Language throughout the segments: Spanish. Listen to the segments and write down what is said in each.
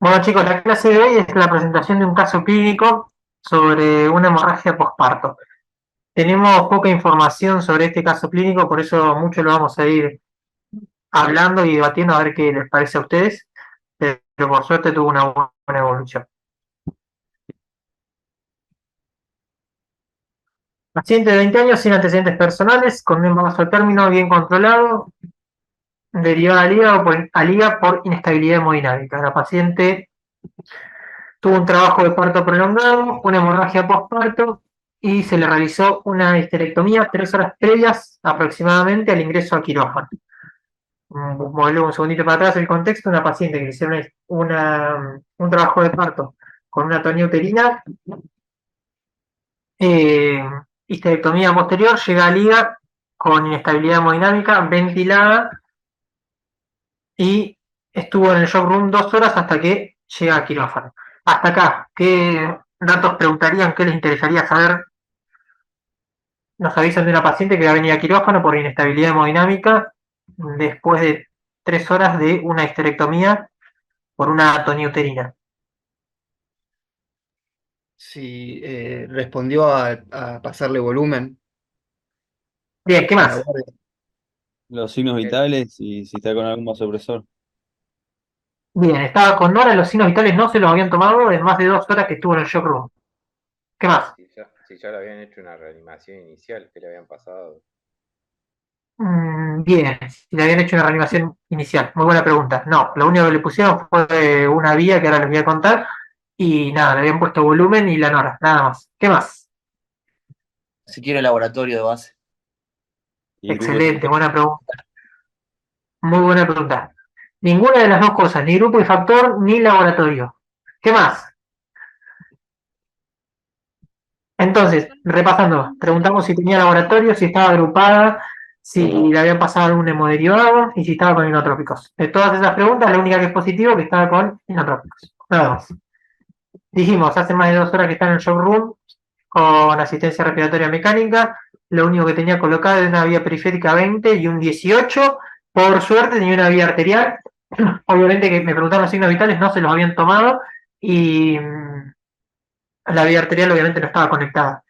Bueno chicos, la clase de hoy es la presentación de un caso clínico sobre una hemorragia posparto. Tenemos poca información sobre este caso clínico, por eso mucho lo vamos a ir hablando y debatiendo a ver qué les parece a ustedes, pero por suerte tuvo una buena evolución. Paciente de 20 años sin antecedentes personales, con un embarazo al término bien controlado, derivada al hígado por inestabilidad hemodinámica. La paciente tuvo un trabajo de parto prolongado, una hemorragia postparto y se le realizó una histerectomía 3 horas previas aproximadamente al ingreso a quirófano. Volvemos un segundito para atrás el contexto, una paciente que le hicieron un trabajo de parto con una tonía uterina, eh, histerectomía posterior, llega a liga con inestabilidad hemodinámica, ventilada y estuvo en el shock room 2 horas hasta que llega a quirófano. Hasta acá, ¿qué datos preguntarían? ¿Qué les interesaría saber? Nos avisan de una paciente que va a venir a quirófano por inestabilidad hemodinámica después de 3 horas de una histerectomía por una atonia. Si respondió a pasarle volumen Bien, ¿qué a la más? guardia. Los signos vitales y si está con algún vasopresor. Bien, estaba con Nora, los signos vitales no se los habían tomado en más de 2 horas que estuvo en el shock room. ¿Qué más? Si ya le habían hecho una reanimación inicial, que le habían pasado. Bien, si le habían hecho una reanimación inicial. Muy buena pregunta. No, lo único que le pusieron fue una vía que ahora les voy a contar y nada, le habían puesto volumen y la Nora, nada más. ¿Qué más? Si quiere laboratorio de base. Y grupo de Excelente, factor. buena pregunta. Muy buena pregunta. Ninguna de las dos cosas, ni grupo y factor, ni laboratorio. ¿Qué más? Entonces, repasando, preguntamos si tenía laboratorio, si estaba agrupada, si le habían pasado algún hemoderivado y si estaba con inotrópicos. De todas esas preguntas, la única que es positivo es que estaba con inotrópicos. Nada más. Dijimos, hace más de 2 horas que está en el shock room con asistencia respiratoria mecánica. Lo único que tenía colocado era una vía periférica 20 y un 18. Por suerte tenía una vía arterial. Obviamente que me preguntaron los signos vitales, no se los habían tomado y la vía arterial obviamente no estaba conectada.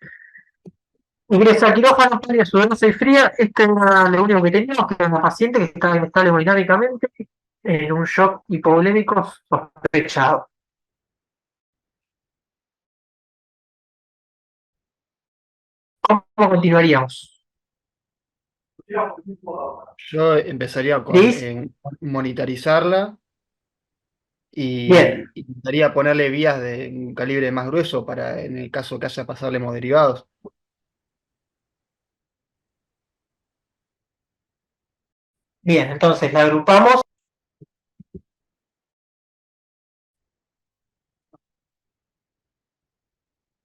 Ingresa a quirófano, área sudorosa y fría. Este era lo único que teníamos, que era una paciente que estaba inestable hemodinámicamente en un shock hipovolémico sospechado. ¿Cómo continuaríamos? Yo empezaría con ¿Liz? monitorizarla Bien, y intentaría ponerle vías de un calibre más grueso para en el caso que haya pasarle hemoderivados. bien, entonces la agrupamos.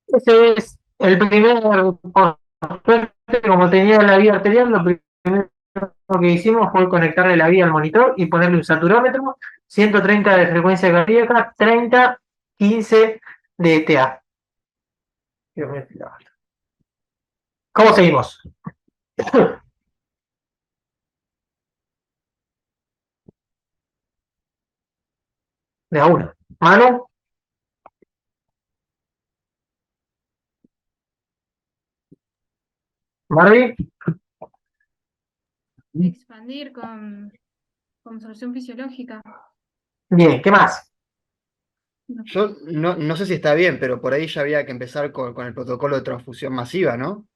Ese es el primer, por suerte, como tenía la vía arterial, lo primero que hicimos fue conectarle la vía al monitor y ponerle un saturómetro, 130 de frecuencia cardíaca, 30, 15 de ETA. ¿Cómo seguimos? De a uno. Manu, Marvin, Expandir con solución fisiológica. bien, ¿qué más? No. Yo no sé si está bien, pero por ahí ya había que empezar con el protocolo de transfusión masiva, ¿no?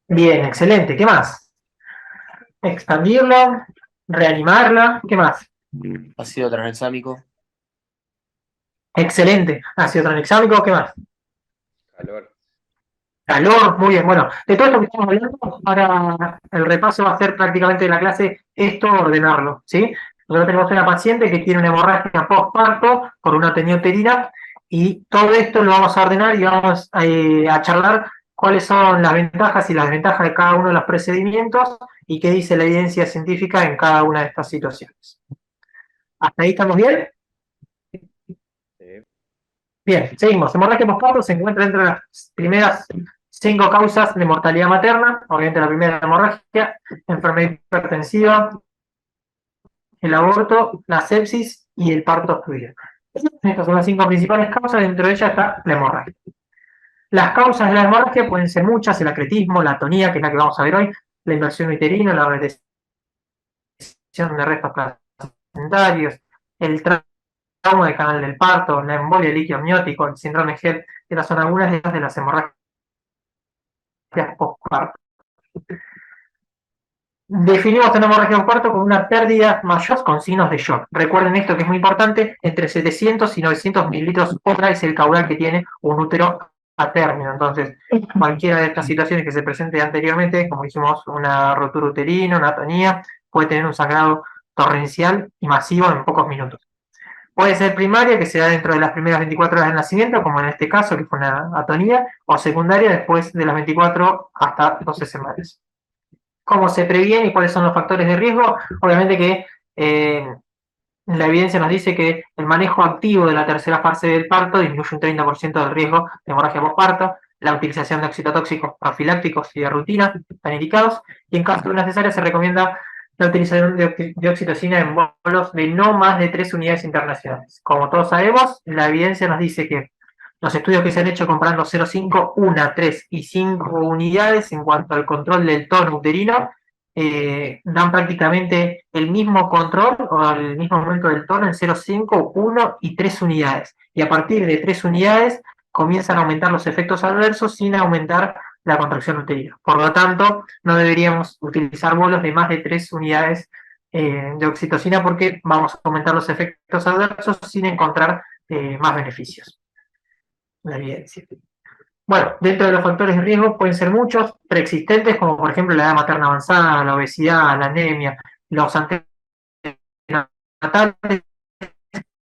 Bien, excelente, ¿qué más? Expandirla, reanimarla, ¿qué más? Ácido tranexámico. Excelente, ácido tranexámico, ¿qué más? Calor. Calor, muy bien. Bueno, de todo esto que estamos hablando, ahora el repaso va a ser prácticamente de la clase esto, ordenarlo, ¿sí? Nosotros tenemos una paciente que tiene una hemorragia postparto por una uterina y todo esto lo vamos a ordenar y vamos a charlar cuáles son las ventajas y las desventajas de cada uno de los procedimientos y qué dice la evidencia científica en cada una de estas situaciones. ¿Hasta ahí estamos bien? Sí. Bien, seguimos. Hemorragia postparto se encuentra entre las primeras 5 causas de mortalidad materna. Obviamente la primera hemorragia, enfermedad hipertensiva, el aborto, la sepsis y el parto fluido. Estas son las 5 principales causas, dentro de ellas está la hemorragia. Las causas de la hemorragia pueden ser muchas: el acretismo, la atonía, que es la que vamos a ver hoy, la inversión uterina, la retención de restos placentarios, el trauma del canal del parto, la embolia del líquido amniótico, el síndrome GEL. Estas son algunas de las hemorragias postparto. Definimos una hemorragia postparto como una pérdida mayor con signos de shock. Recuerden esto, que es muy importante: entre 700 y 900 mililitros hora es el caudal que tiene un útero a término. Entonces, cualquiera de estas situaciones que se presente anteriormente, como dijimos, una rotura uterina, una atonía, puede tener un sangrado torrencial y masivo en pocos minutos. Puede ser primaria, que se da dentro de las primeras 24 horas del nacimiento, como en este caso, que fue una atonía, o secundaria después de las 24 hasta 12 semanas. ¿Cómo se previene y cuáles son los factores de riesgo? Obviamente que la evidencia nos dice que el manejo activo de la tercera fase del parto disminuye un 30% del riesgo de hemorragia postparto. La utilización de oxitotóxicos profilácticos y de rutina están indicados, y en caso de una cesárea se recomienda la utilización de oxitocina en bolos de no más de 3 unidades internacionales. Como todos sabemos, la evidencia nos dice que los estudios que se han hecho comparando 0,5, 1, 3 y 5 unidades en cuanto al control del tono uterino dan prácticamente el mismo control o el mismo aumento del tono en 0,5, 1 y 3 unidades. Y a partir de 3 unidades comienzan a aumentar los efectos adversos sin aumentar la contracción uterina. Por lo tanto, no deberíamos utilizar bolos de más de 3 unidades de oxitocina, porque vamos a aumentar los efectos adversos sin encontrar más beneficios. La evidencia. Bueno, dentro de los factores de riesgo pueden ser muchos preexistentes, como por ejemplo la edad materna avanzada, la obesidad, la anemia, los antenatales,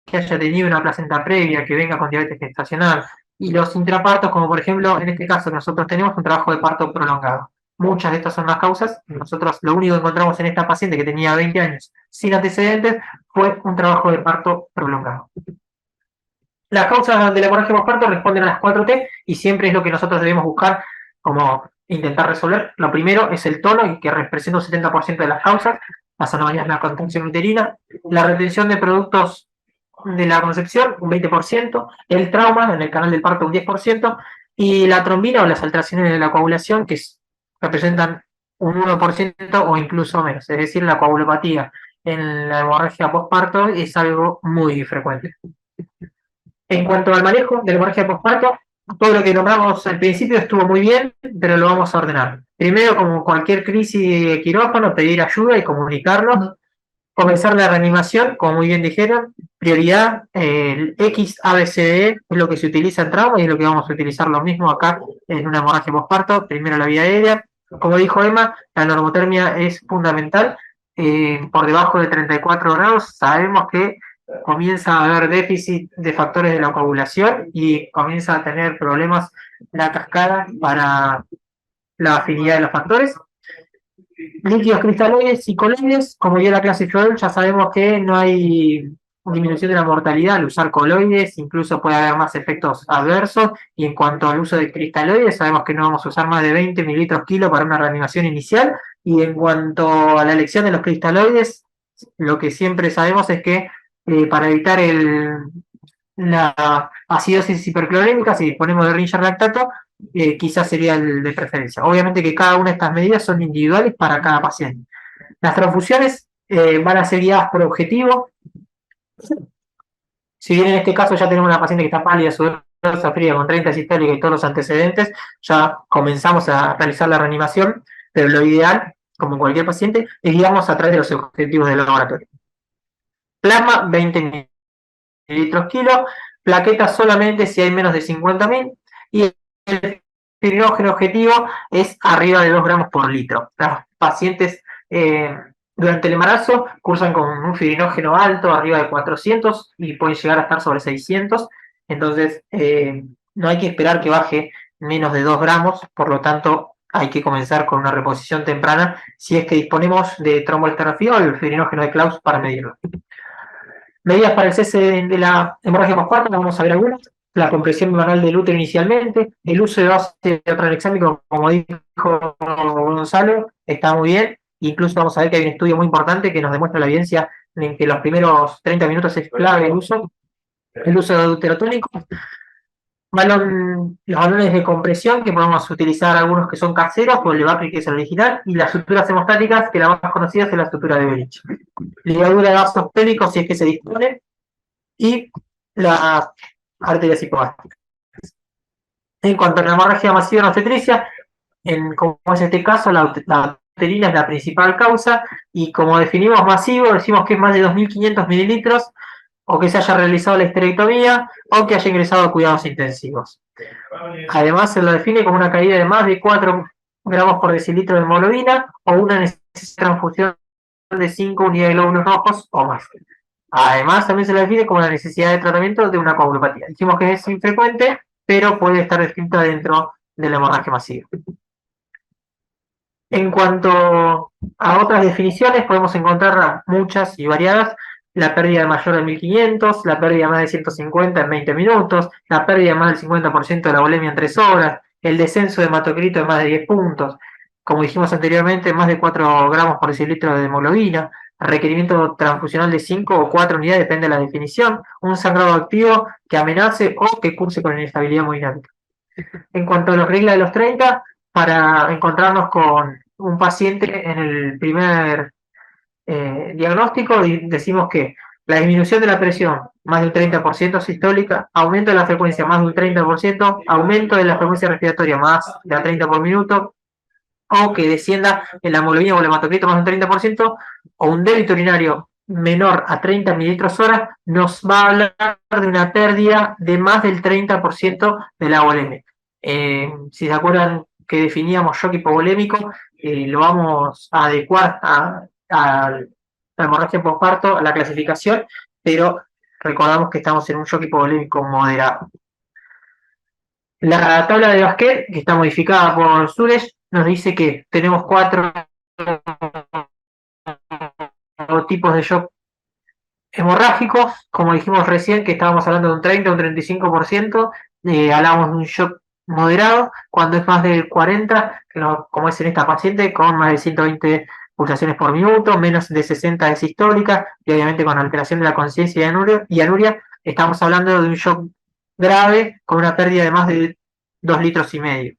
que haya tenido una placenta previa, que venga con diabetes gestacional, y los intrapartos, como por ejemplo, en este caso nosotros tenemos un trabajo de parto prolongado. Muchas de estas son las causas. Nosotros lo único que encontramos en esta paciente, que tenía 20 años sin antecedentes, fue un trabajo de parto prolongado. Las causas de la hemorragia postparto responden a las 4T, y siempre es lo que nosotros debemos buscar, como intentar resolver. Lo primero es el tono, que representa un 70% de las causas. Las anomalias de la contracción uterina, la retención de productos de la concepción, un 20%, el trauma en el canal del parto, un 10%, y la trombina o las alteraciones de la coagulación, que representan un 1% o incluso menos. Es decir, la coagulopatía en la hemorragia postparto es algo muy frecuente. En cuanto al manejo de la hemorragia postparto, todo lo que nombramos al principio estuvo muy bien, pero lo vamos a ordenar. Primero, como cualquier crisis de quirófano, pedir ayuda y comunicarlo. Comenzar la reanimación, como muy bien dijeron. Prioridad, el XABCDE es lo que se utiliza en trauma y es lo que vamos a utilizar lo mismo acá en una hemorragia postparto. Primero, la vía aérea. Como dijo Emma, la normotermia es fundamental. Por debajo de 34 grados sabemos que comienza a haber déficit de factores de la coagulación y comienza a tener problemas la cascada para la afinidad de los factores. Líquidos cristaloides y coloides, como dio la clase Joel, ya sabemos que no hay disminución de la mortalidad al usar coloides, incluso puede haber más efectos adversos. Y en cuanto al uso de cristaloides, sabemos que no vamos a usar más de 20 mililitros kilo para una reanimación inicial. Y en cuanto a la elección de los cristaloides, lo que siempre sabemos es que para evitar la acidosis hiperclorémica, si disponemos de Ringer lactato, quizás sería el de preferencia. Obviamente que cada una de estas medidas son individuales para cada paciente. Las transfusiones van a ser guiadas por objetivo. Si bien en este caso ya tenemos una paciente que está pálida, sudorosa, fría, con 30 sistólica y todos los antecedentes, ya comenzamos a realizar la reanimación, pero lo ideal, como en cualquier paciente, es guiarnos a través de los objetivos del laboratorio. Plasma, 20 mililitros kilo. Plaquetas solamente si hay menos de 50.000, y el fibrinógeno objetivo es arriba de 2 gramos por litro. Los pacientes durante el embarazo cursan con un fibrinógeno alto, arriba de 400, y pueden llegar a estar sobre 600. Entonces no hay que esperar que baje menos de 2 gramos, por lo tanto hay que comenzar con una reposición temprana si es que disponemos de tromboelastografía o el fibrinógeno de Claus para medirlo. Medidas para el cese de la hemorragia postparto, vamos a ver algunas. La compresión manual del útero inicialmente, el uso de base tranexámico, como dijo Gonzalo, está muy bien. Incluso vamos a ver que hay un estudio muy importante que nos demuestra la evidencia en que los primeros 30 minutos es clave el uso. El uso de deuterotónicos, los balones de compresión, que podemos utilizar algunos que son caseros, o el Bakri, que es el original, y las suturas hemostáticas, que la más conocida es la sutura de Berich. Ligadura de vasos pélvicos, si es que se dispone, y las arterias hipogástricas. En cuanto a la hemorragia masiva en obstetricia, como es este caso, la uterina es la principal causa, y como definimos masivo, decimos que es más de 2.500 mililitros, o que se haya realizado la histerectomía, o que haya ingresado a cuidados intensivos. Además, se lo define como una caída de más de 4 gramos por decilitro de hemoglobina, o una necesidad de transfusión de 5 unidades de glóbulos rojos o más. Además, también se lo define como la necesidad de tratamiento de una coagulopatía. Decimos que es infrecuente, pero puede estar descrita dentro de la hemorragia masiva. En cuanto a otras definiciones, podemos encontrar muchas y variadas. La pérdida mayor de 1500, la pérdida más de 150 en 20 minutos, la pérdida más del 50% de la volemia en 3 horas, el descenso de hematocrito de más de 10 puntos, como dijimos anteriormente, más de 4 gramos por decilitro de hemoglobina, requerimiento transfusional de 5 o 4 unidades, depende de la definición, un sangrado activo que amenace o que curse con inestabilidad hemodinámica. En cuanto a las reglas de los 30, para encontrarnos con un paciente en el primer diagnóstico, decimos que la disminución de la presión más del 30% sistólica, aumento de la frecuencia más del 30%, aumento de la frecuencia respiratoria más de a 30 por minuto, o que descienda en la hemoglobina o el hematocrito más del 30%, o un débito urinario menor a 30 mililitros hora, nos va a hablar de una pérdida de más del 30% de la volemia. Si se acuerdan que definíamos shock hipovolémico, lo vamos a adecuar a la hemorragia postparto, a la clasificación, pero recordamos que estamos en un shock hipovolémico moderado. La tabla de Basquet, que está modificada por Suresh, nos dice que tenemos 4 tipos de shock hemorrágicos, como dijimos recién, que estábamos hablando de un 30 o un 35%, hablamos de un shock moderado, cuando es más del 40, como es en esta paciente, con más de 120 pulsaciones por minuto, menos de 60 de sistólica, y obviamente con alteración de la conciencia y anuria, estamos hablando de un shock grave con una pérdida de más de 2 litros y medio.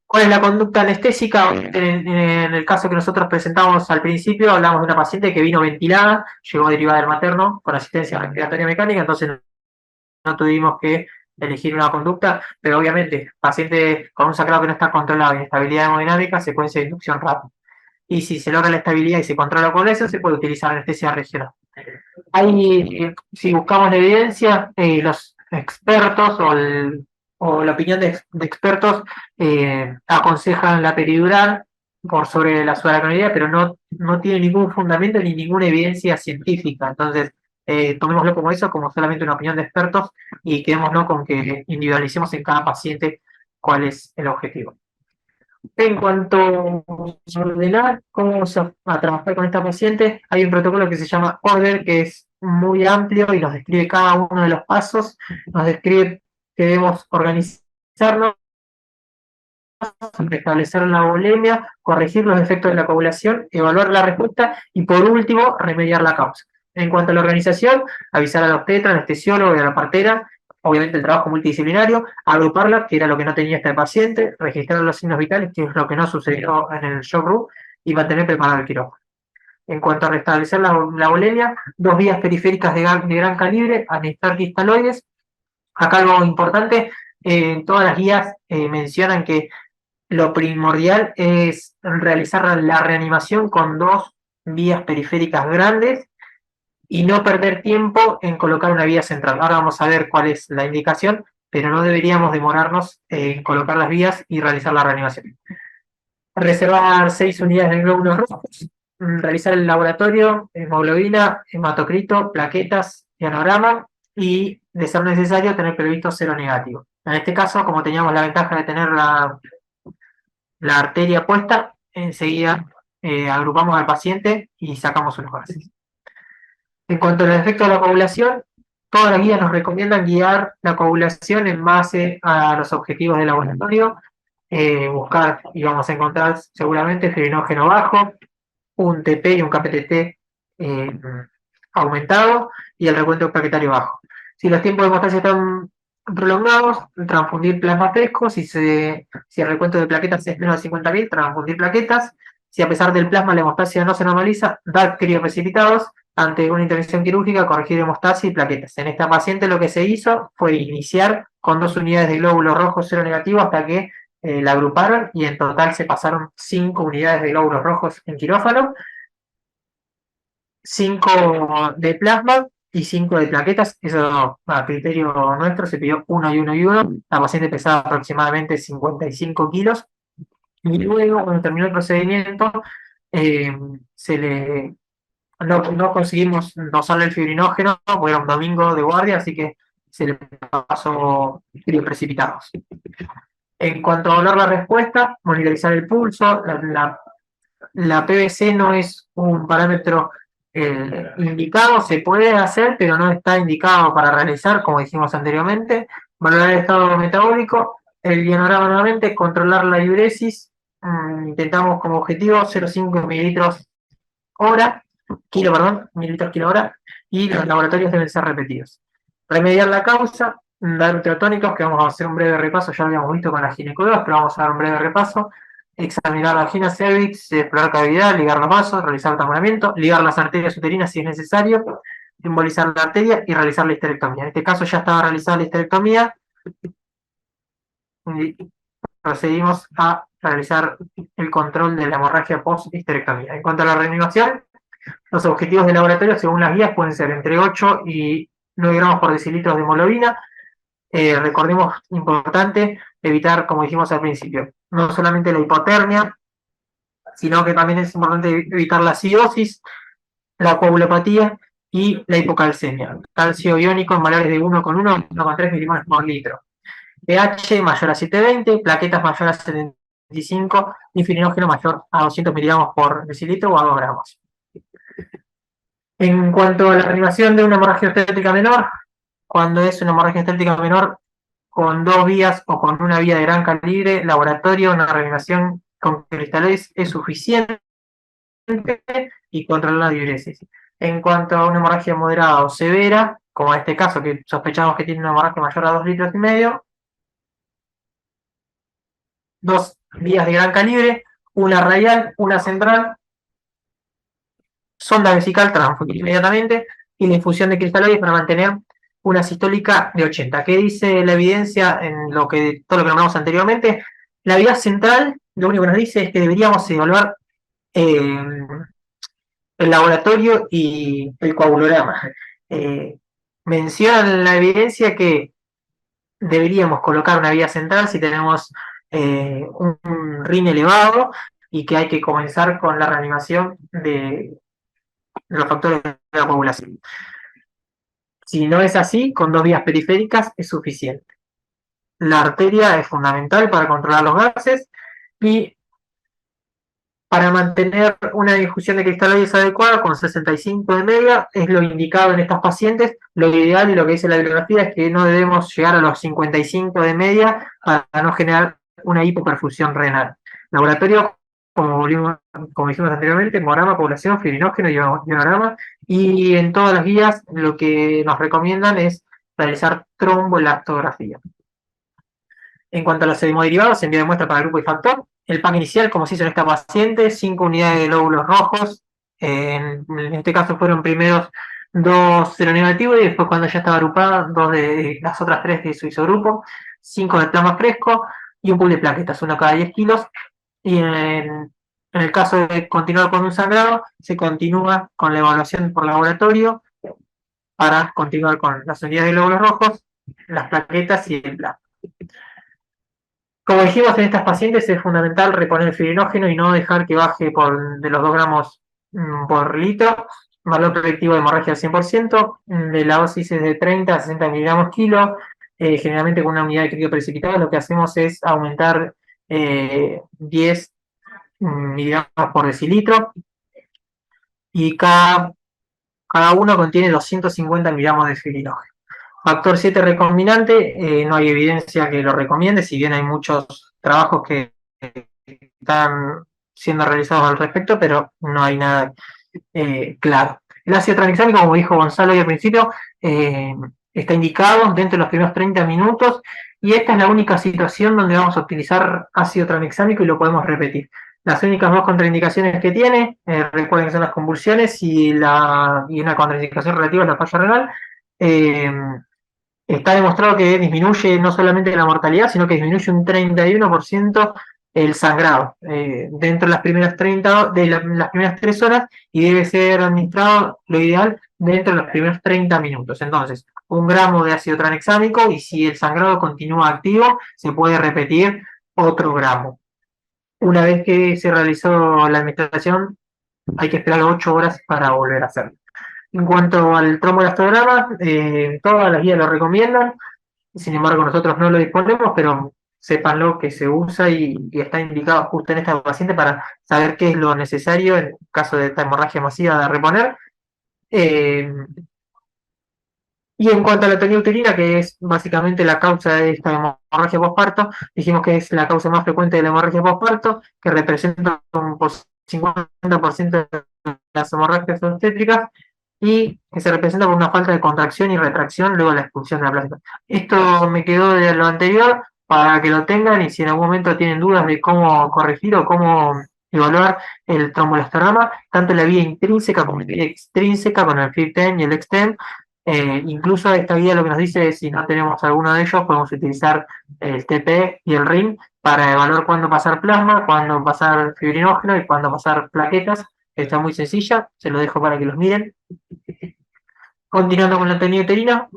¿Cuál es la conducta anestésica? En el caso que nosotros presentamos al principio, hablamos de una paciente que vino ventilada, llegó derivada del materno con asistencia respiratoria mecánica, entonces no tuvimos que elegir una conducta, pero obviamente, paciente con un sangrado que no está controlado y inestabilidad hemodinámica, secuencia de inducción rápida. Y si se logra la estabilidad y se controla con eso, se puede utilizar anestesia regional. Ahí, si buscamos la evidencia, los expertos o la opinión de expertos aconsejan la peridural por sobre la subaracnoidea, pero no tiene ningún fundamento ni ninguna evidencia científica. Entonces, tomémoslo como eso, como solamente una opinión de expertos, y quedémonos con que individualicemos en cada paciente cuál es el objetivo. En cuanto a ordenar cómo vamos a trabajar con esta paciente, hay un protocolo que se llama Order, que es muy amplio y nos describe cada uno de los pasos, nos describe que debemos organizarnos, restablecer la volemia, corregir los efectos de la coagulación, evaluar la respuesta y por último, remediar la causa. En cuanto a la organización, avisar al obstetra, anestesiólogo y a la partera, obviamente el trabajo multidisciplinario, agruparla, que era lo que no tenía este paciente, registrar los signos vitales, que es lo que no sucedió en el shock room, y mantener preparado el quirófano. En cuanto a restablecer la volemia, 2 vías periféricas de gran calibre, administrar cristaloides. Acá algo importante, todas las guías mencionan que lo primordial es realizar la reanimación con 2 vías periféricas grandes y no perder tiempo en colocar una vía central. Ahora vamos a ver cuál es la indicación, pero no deberíamos demorarnos en colocar las vías y realizar la reanimación. Reservar 6 unidades de glóbulos rojos, realizar el laboratorio, hemoglobina, hematocrito, plaquetas, ionograma y, de ser necesario, tener previsto cero negativo. En este caso, como teníamos la ventaja de tener la arteria puesta, enseguida agrupamos al paciente y sacamos unos gases. En cuanto al efecto de la coagulación, todas las guías nos recomiendan guiar la coagulación en base a los objetivos del laboratorio, buscar y vamos a encontrar seguramente fibrinógeno bajo, un TP y un KPTT aumentado y el recuento plaquetario bajo. Si los tiempos de hemostasia están prolongados, transfundir plasma fresco. Si el recuento de plaquetas es menos de 50.000, transfundir plaquetas. Si a pesar del plasma la hemostasia no se normaliza, dar crioprecipitados. Ante una intervención quirúrgica, corregir hemostasia y plaquetas. En esta paciente lo que se hizo fue iniciar con 2 unidades de glóbulos rojos cero negativo hasta que la agruparon y en total se pasaron 5 unidades de glóbulos rojos en quirófano, 5 de plasma y 5 de plaquetas. Eso a criterio nuestro se pidió 1 y 1 y 1. La paciente pesaba aproximadamente 55 kilos y luego cuando terminó el procedimiento no conseguimos dosarle el fibrinógeno porque era un domingo de guardia, así que se le pasó crioprecipitados. En cuanto a hablar la respuesta, monitorizar el pulso, la PVC no es un parámetro indicado, se puede hacer, pero no está indicado para realizar, como dijimos anteriormente. Valorar el estado metabólico, el ionograma nuevamente, controlar la diuresis, intentamos como objetivo 0,5 mililitros kilo hora, y los laboratorios deben ser repetidos. Remediar la causa, dar ultratónicos, que vamos a hacer un breve repaso, ya lo habíamos visto con la ginecología, pero vamos a dar un breve repaso. Examinar la vagina, cervix, explorar cavidad, ligar los vasos, realizar tamponamiento, ligar las arterias uterinas si es necesario, embolizar la arteria y realizar la histerectomía. En este caso ya estaba realizada la histerectomía y procedimos a realizar el control de la hemorragia post-histerectomía. En cuanto a la reanimación, los objetivos de laboratorio, según las guías, pueden ser entre 8 y 9 gramos por decilitro de hemoglobina. Recordemos, importante, evitar, como dijimos al principio, no solamente la hipotermia, sino que también es importante evitar la acidosis, la coagulopatía y la hipocalcemia. Calcio iónico en valores de 1,1 a 3 milimoles por litro. pH mayor a 720, plaquetas mayor a 75 y fibrinógeno mayor a 200 miligramos por decilitro o a 2 gramos. En cuanto a la reanimación de una hemorragia obstétrica menor, cuando es una hemorragia obstétrica menor con 2 vías o con una vía de gran calibre, laboratorio, una reanimación con cristaloides es suficiente y controlar la diuresis. En cuanto a una hemorragia moderada o severa, como en este caso que sospechamos que tiene una hemorragia mayor a 2,5 litros, 2 vías de gran calibre, una radial, una central, sonda vesical, transfundir inmediatamente, y la infusión de cristaloides para mantener una sistólica de 80. ¿Qué dice la evidencia en todo lo que nombramos anteriormente? La vía central, lo único que nos dice es que deberíamos evaluar el laboratorio y el coagulograma. Mencionan la evidencia que deberíamos colocar una vía central si tenemos un RIN elevado y que hay que comenzar con la reanimación de los factores de la coagulación. Si no es así, con 2 vías periféricas es suficiente. La arteria es fundamental para controlar los gases y para mantener una difusión de cristaloides adecuada con 65 de media es lo indicado en estas pacientes. Lo ideal y lo que dice la bibliografía es que no debemos llegar a los 55 de media para no generar una hipoperfusión renal. Laboratorio, como dijimos anteriormente, hemograma, población, fibrinógeno y ionograma, y en todas las guías lo que nos recomiendan es realizar trombolactografía. En cuanto a los hemoderivados, se envía de muestra para grupo y factor. El PAC inicial, como se hizo en esta paciente, 5 unidades de glóbulos rojos. En este caso fueron primeros 2 seronegativos y después, cuando ya estaba agrupada, 2 de las otras 3 de su isogrupo, 5 de plasma fresco y un pool de plaquetas, uno cada 10 kilos. Y en el caso de continuar con un sangrado, se continúa con la evaluación por laboratorio para continuar con las unidades de glóbulos rojos, las plaquetas y el plasma. Como dijimos, en estas pacientes es fundamental reponer el fibrinógeno y no dejar que baje de los 2 gramos por litro. Valor predictivo de hemorragia al 100%, de la dosis es de 30 a 60 miligramos kilo. Generalmente con una unidad de crío precipitada lo que hacemos es aumentar 10 miligramos por decilitro y cada uno contiene 250 miligramos de fibrinógeno. Factor 7 recombinante, no hay evidencia que lo recomiende, si bien hay muchos trabajos que están siendo realizados al respecto, pero no hay nada claro. El ácido tranexámico, como dijo Gonzalo hoy al principio, está indicado dentro de los primeros 30 minutos y esta es la única situación donde vamos a utilizar ácido tranexámico y lo podemos repetir. Las únicas dos contraindicaciones que tiene, recuerden que son las convulsiones y una contraindicación relativa a la falla renal. Está demostrado que disminuye no solamente la mortalidad, sino que disminuye un 31% el sangrado dentro de las primeras 30 de las primeras 3 horas y debe ser administrado lo ideal dentro de los primeros 30 minutos. Entonces, 1 gramo de ácido tranexámico y si el sangrado continúa activo, se puede repetir otro gramo. Una vez que se realizó la administración, hay que esperar 8 horas para volver a hacerlo. En cuanto al tromboelastograma, todas las guías lo recomiendan, sin embargo nosotros no lo disponemos, pero sépanlo que se usa y está indicado justo en esta paciente para saber qué es lo necesario en caso de esta hemorragia masiva de reponer. Y en cuanto a la toniuterina, que es básicamente la causa de esta hemorragia posparto, dijimos que es la causa más frecuente de la hemorragia posparto, que representa un 50% de las hemorragias obstétricas y que se representa por una falta de contracción y retracción luego de la expulsión de la placenta. Esto me quedó de lo anterior para que lo tengan y si en algún momento tienen dudas de cómo corregir o cómo evaluar el tromboelastograma, tanto la vía intrínseca como la vía extrínseca con el FIB-10 y el XTEM. Incluso esta guía lo que nos dice es si no tenemos alguno de ellos, podemos utilizar el TP y el RIM para evaluar cuándo pasar plasma, cuándo pasar fibrinógeno y cuándo pasar plaquetas. Está muy sencilla, se lo dejo para que los miren. Continuando con la teniuterina,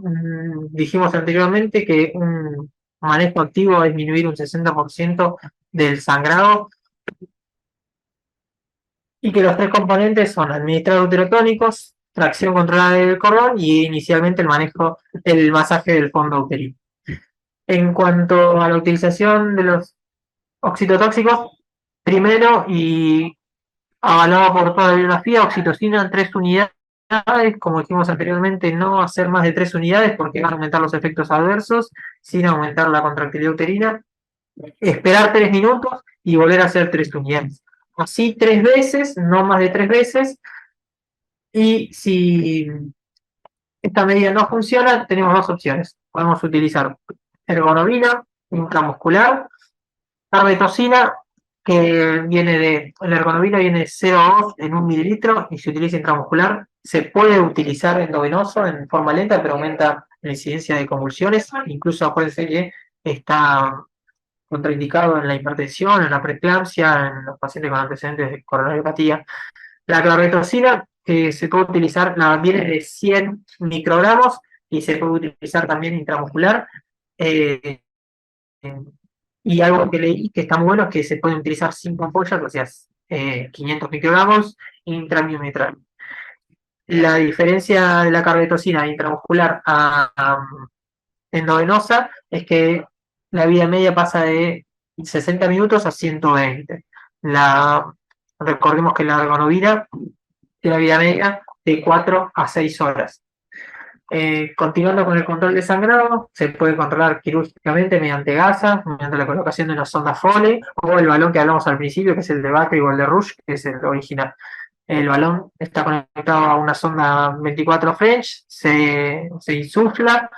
dijimos anteriormente que un manejo activo va a disminuir un 60% del sangrado y que los 3 componentes son administrar uterotónicos, tracción controlada del cordón y inicialmente el masaje del fondo uterino. En cuanto a la utilización de los oxitotóxicos, primero y avalado por toda la bibliografía, oxitocina en 3 unidades, como dijimos anteriormente, no hacer más de 3 unidades porque van a aumentar los efectos adversos sin aumentar la contractilidad uterina. Esperar 3 minutos y volver a hacer 3 unidades. Así 3 veces, no más de 3 veces. Y si esta medida no funciona, tenemos 2 opciones. Podemos utilizar ergonovina intramuscular, carbetocina, que la ergonovina viene de 0,2 en 1 mililitro y se utiliza intramuscular. Se puede utilizar endovenoso en forma lenta, pero aumenta la incidencia de convulsiones. Incluso acuérdense que está contraindicado en la hipertensión, en la preeclampsia, en los pacientes con antecedentes de coronariopatía. La carbetocina, que se puede utilizar, viene de 100 microgramos y se puede utilizar también intramuscular. Y algo que leí que está muy bueno es que se pueden utilizar 5 ampollas, o sea, 500 microgramos intramiometral. La diferencia de la carbetocina intramuscular a endovenosa es que la vida media pasa de 60 minutos a 120. Recordemos que la ergonovina tiene la vida media de 4 a 6 horas. Continuando con el control de sangrado, se puede controlar quirúrgicamente mediante gasas, mediante la colocación de una sonda Foley o el balón que hablamos al principio, que es el de Bakri o el de Rush, que es el original. El balón está conectado a una sonda 24 French, se insufla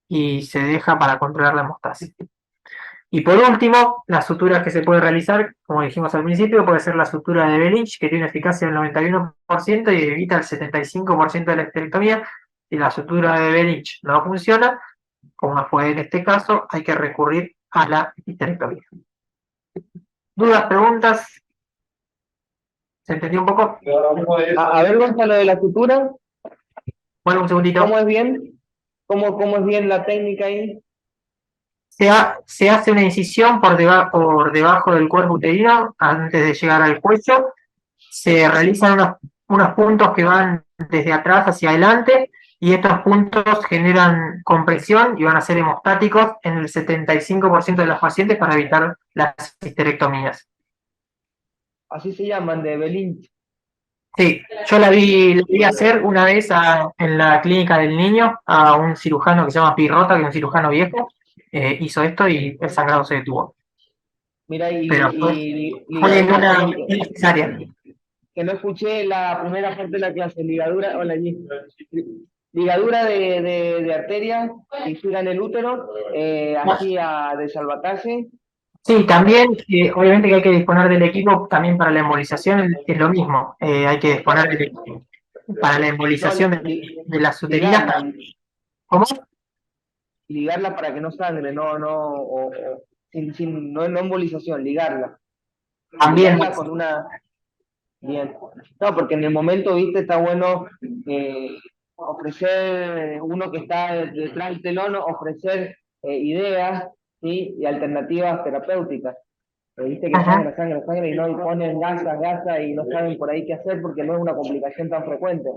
y se deja para controlar la hemostasis. Y por último, las suturas que se puede realizar, como dijimos al principio, puede ser la sutura de Belich, que tiene una eficacia del 91% y evita el 75% de la esterectomía. Si la sutura de Belich no funciona, como fue en este caso, hay que recurrir a la histerectomía. ¿Dudas, preguntas? ¿Se entendió un poco? A ver, Gonzalo, de la sutura, Bueno, un segundito. ¿cómo es bien? ¿Cómo es bien la técnica ahí? Se hace una incisión por debajo del cuerpo uterino antes de llegar al cuello. Se realizan unos puntos que van desde atrás hacia adelante y estos puntos generan compresión y van a ser hemostáticos en el 75% de los pacientes para evitar las histerectomías. Así se llaman, de Belinch. Sí, yo la vi hacer una vez en la clínica del niño a un cirujano que se llama Pirrota, que es un cirujano viejo, hizo esto y el sangrado se detuvo. Mira, Pero fue en una cesárea. que no escuché la primera parte de la clase, ligadura, hola, ligadura de arterias que sigan el útero, así a desalvatarse. Sí, también, obviamente que hay que disponer del equipo también para la embolización, es lo mismo. Hay que disponer del equipo para la embolización de las uterinas. Ligarla, ¿Cómo? ligarla para que no sangre, no embolización, ligarla. También. Ligarla con una. Bien. No, porque en el momento, viste, está bueno ofrecer, uno que está detrás del telón, ofrecer ideas, ¿sí? Y alternativas terapéuticas. Viste que Ajá. sangra, y no, y ponen gasa, y no saben por ahí qué hacer porque no es una complicación tan frecuente.